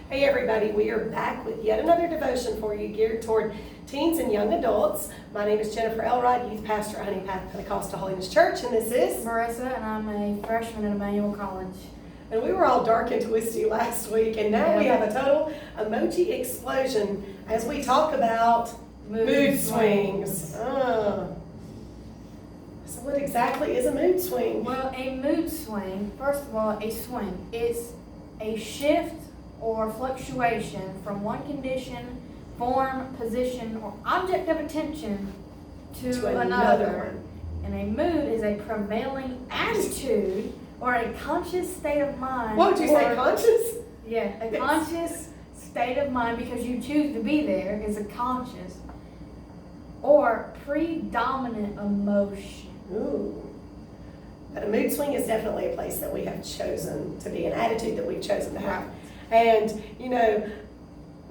Hey everybody, we are back with yet another devotion for you geared toward teens and young adults. My name is Jennifer Elrod, youth pastor at Honey Path Pentecostal Holiness Church, and this is Marissa, and I'm a freshman at Emmanuel College. And we were all dark and twisty last week, and now we have a total emoji explosion as we talk about mood swings. So what exactly is a mood swing? Well, a mood swing, first of all, a swing. It's a shift or fluctuation from one condition, form, position, or object of attention to another. And a mood is a prevailing attitude or a conscious state of mind. What would you say, conscious? Yeah, a conscious state of mind, because you choose to be there, is a conscious or predominant emotion. Ooh. But a mood swing is definitely a place that we have chosen to be, an attitude that we've chosen to have. And, you know,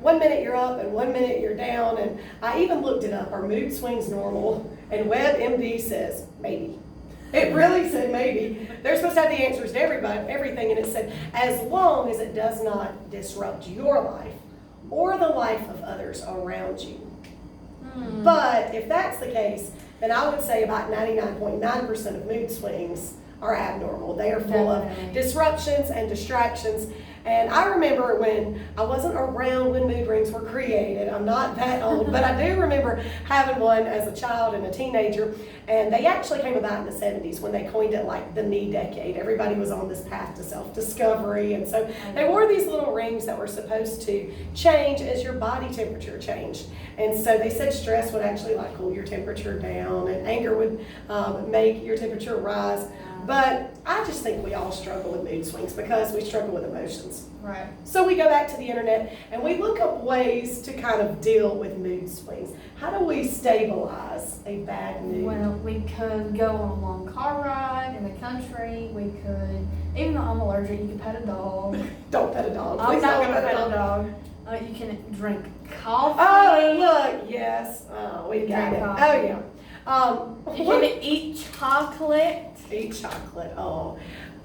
1 minute you're up and 1 minute you're down. And I even looked it up. Are mood swings normal? And WebMD says maybe. It really said maybe. They're supposed to have the answers to everything. And it said, as long as it does not disrupt your life or the life of others around you. But if that's the case, then I would say about 99.9% of mood swings are abnormal. They are full of disruptions and distractions. And I remember when I wasn't around when mood rings were created. I'm not that old, but I do remember having one as a child and a teenager. And they actually came about in the 70s when they coined it like the me decade. Everybody was on this path to self-discovery. And so they wore these little rings that were supposed to change as your body temperature changed. And so they said stress would actually like cool your temperature down, and anger would make your temperature rise. But I just think we all struggle with mood swings because we struggle with emotions. Right. So we go back to the internet and we look up ways to kind of deal with mood swings. How do we stabilize a bad mood? Well, we could go on a long car ride in the country. We could, even though I'm allergic, you can pet a dog. Don't pet a dog. I'm Please not don't going to pet a dog. You can drink coffee. Oh, look, yes. We got it. Coffee. Oh, yeah. You can eat chocolate. Eat chocolate. Oh,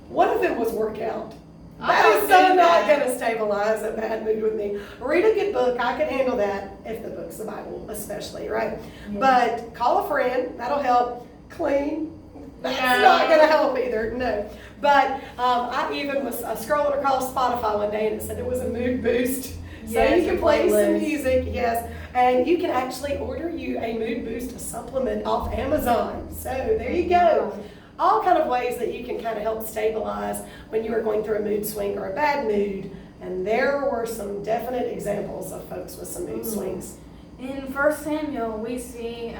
what if it was workout? I That don't is so do not that. going to stabilize a bad mood with me. Read a good book. I can handle that if the book's the Bible, especially, right? Yeah. But call a friend. That'll help. Clean. That's not going to help either. No. But I even was scrolling across Spotify one day and it said it was a mood boost. So you can play some music, yes, and you can actually order you a mood boost supplement off Amazon. So there you go. All kind of ways that you can kind of help stabilize when you are going through a mood swing or a bad mood. And there were some definite examples of folks with some mood swings. In 1 Samuel, we see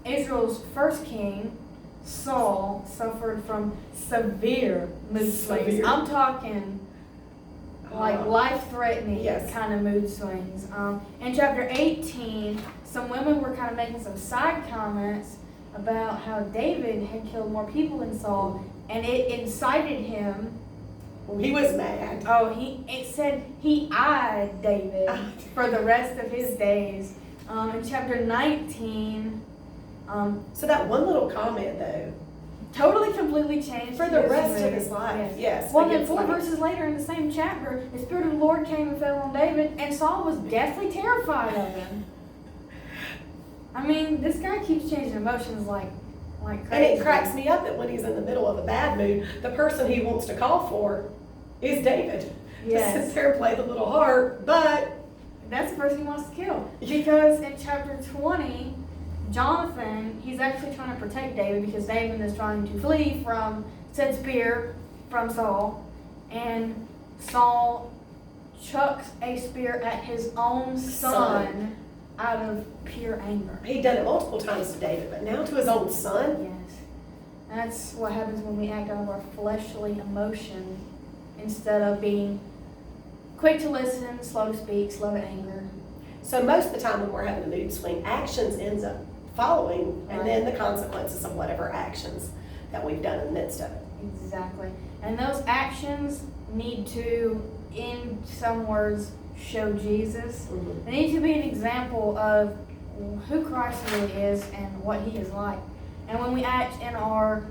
Israel's first king, Saul, suffered from severe mood swings. I'm talking like life-threatening kind of mood swings. In chapter 18, some women were kind of making some side comments about how David had killed more people than Saul, and it incited him. He was mad. It said he eyed David for the rest of his days. In chapter 19, so that one little comment though, totally completely changed for the rest of his life. Yes. Well, then 4 verses later in the same chapter, the Spirit of the Lord came and fell on David, and Saul was deathly terrified of him. I mean, this guy keeps changing emotions like crazy. And it cracks me up that when he's in the middle of a bad mood, the person he wants to call for is David. Yes. To sit there and play the little harp, but that's the person he wants to kill. Because in chapter 20, Jonathan, he's actually trying to protect David because David is trying to flee from said spear from Saul. And Saul chucks a spear at his own son out of pure anger. He'd done it multiple times to David, but now to his own son? Yes. That's what happens when we act out of our fleshly emotion instead of being quick to listen, slow to speak, slow to anger. So most of the time when we're having a mood swing, actions ends up following, and then the consequences of whatever actions that we've done in the midst of it. Exactly. And those actions need to, in some words, show Jesus. They need to be an example of who Christ really is and what he is like. And when we act in our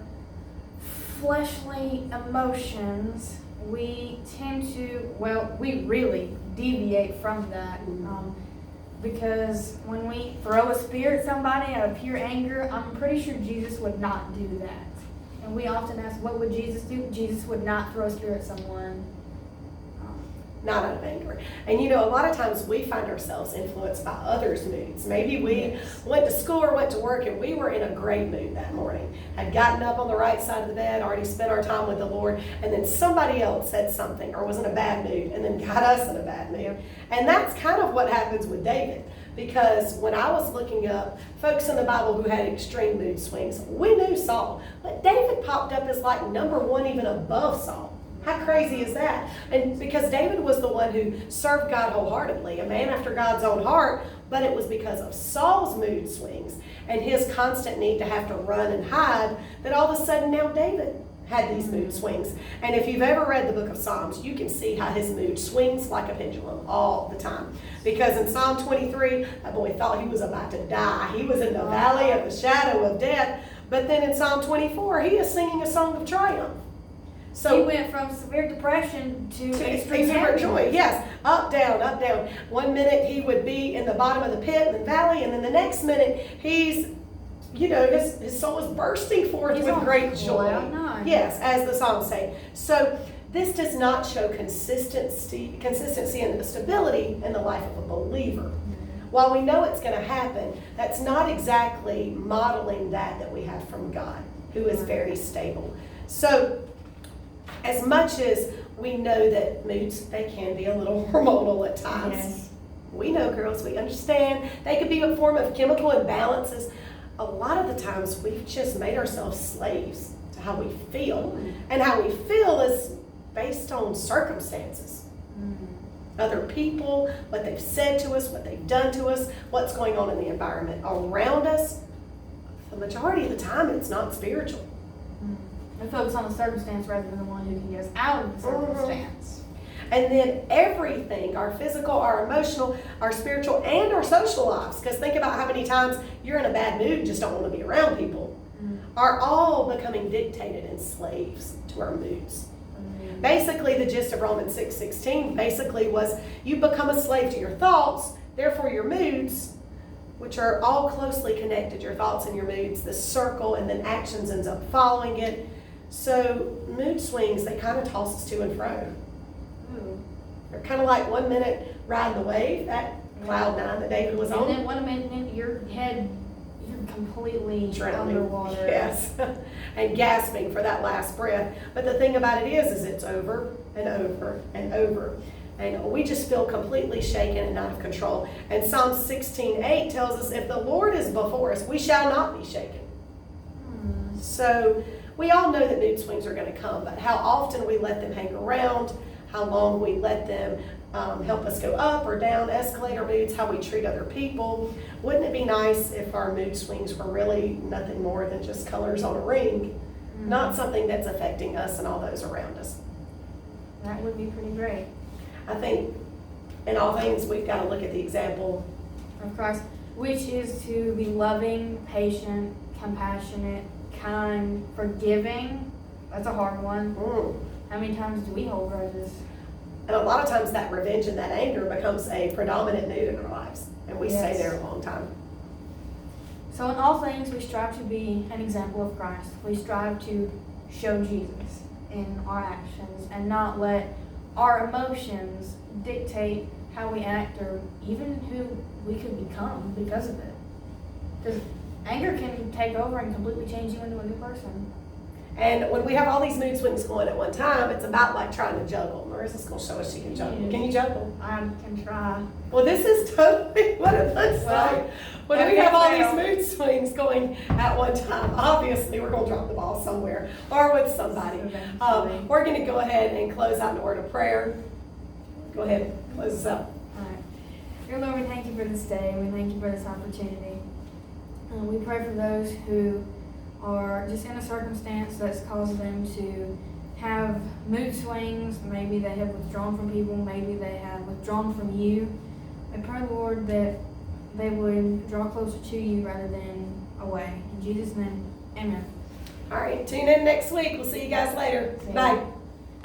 fleshly emotions, we tend to, we really deviate from that. Because when we throw a spear at somebody out of pure anger, I'm pretty sure Jesus would not do that. And we often ask, what would Jesus do? Jesus would not throw a spear at someone. Not out of anger. And a lot of times we find ourselves influenced by others' moods. Maybe we went to school or went to work and we were in a great mood that morning. Had gotten up on the right side of the bed, already spent our time with the Lord, and then somebody else said something or was in a bad mood and then got us in a bad mood. And that's kind of what happens with David. Because when I was looking up folks in the Bible who had extreme mood swings, we knew Saul. But David popped up as like number one, even above Saul. How crazy is that? And because David was the one who served God wholeheartedly, a man after God's own heart, but it was because of Saul's mood swings and his constant need to have to run and hide that all of a sudden now David had these mood swings. And if you've ever read the book of Psalms, you can see how his mood swings like a pendulum all the time. Because in Psalm 23, that boy thought he was about to die. He was in the valley of the shadow of death. But then in Psalm 24, he is singing a song of triumph. So he went from severe depression to extreme joy. Yes, up, down, up, down. One minute he would be in the bottom of the pit in the valley, and then the next minute he's, his soul is bursting forth with great joy. Yes, as the songs say. So this does not show consistency and stability in the life of a believer. While we know it's going to happen, that's not exactly modeling that we have from God, who is very stable. So as much as we know that moods, they can be a little hormonal at times. Yes. We know, girls, we understand. They could be a form of chemical imbalances. A lot of the times we've just made ourselves slaves to how we feel. And how we feel is based on circumstances. Other people, what they've said to us, what they've done to us, what's going on in the environment around us. The majority of the time it's not spiritual. We focus on the circumstance rather than the one who can get us out of the circumstance. And then everything, our physical, our emotional, our spiritual, and our social lives, because think about how many times you're in a bad mood and just don't want to be around people, are all becoming dictated and slaves to our moods. Basically, the gist of Romans 6:16 basically was you become a slave to your thoughts, therefore your moods, which are all closely connected, your thoughts and your moods, the circle, and then actions ends up following it. So mood swings, they kind of toss us to and fro. They're kind of like 1 minute riding the wave, that cloud nine that David was on. And then 1 minute, you're completely underwater. Yes, and gasping for that last breath. But the thing about it is it's over and over and over. And we just feel completely shaken and out of control. And Psalm 16:8 tells us, if the Lord is before us, we shall not be shaken. So we all know that mood swings are going to come, but how often we let them hang around, how long we let them help us go up or down, escalate our moods, how we treat other people. Wouldn't it be nice if our mood swings were really nothing more than just colors on a ring, not something that's affecting us and all those around us? That would be pretty great. I think in all things we've got to look at the example of Christ, which is to be loving, patient, compassionate, kind, forgiving. That's a hard one. How many times do we hold grudges? And a lot of times that revenge and that anger becomes a predominant mood in our lives. And we stay there a long time. So in all things, we strive to be an example of Christ. We strive to show Jesus in our actions and not let our emotions dictate how we act or even who we could become because of it. Because anger can take over and completely change you into a new person. And when we have all these mood swings going at one time, it's about like trying to juggle. Marissa's going to show us she can juggle. Can you juggle? I can try. Well, this is totally what it looks like. When we have all these mood swings going at one time, obviously we're going to drop the ball somewhere or with somebody. We're going to go ahead and close out in a word of prayer. Go ahead, close us up. All right. Dear Lord, we thank you for this day. We thank you for this opportunity. We pray for those who are just in a circumstance that's caused them to have mood swings. Maybe they have withdrawn from people. Maybe they have withdrawn from you. I pray, Lord, that they would draw closer to you rather than away. In Jesus' name, amen. All right, tune in next week. We'll see you guys later. Bye.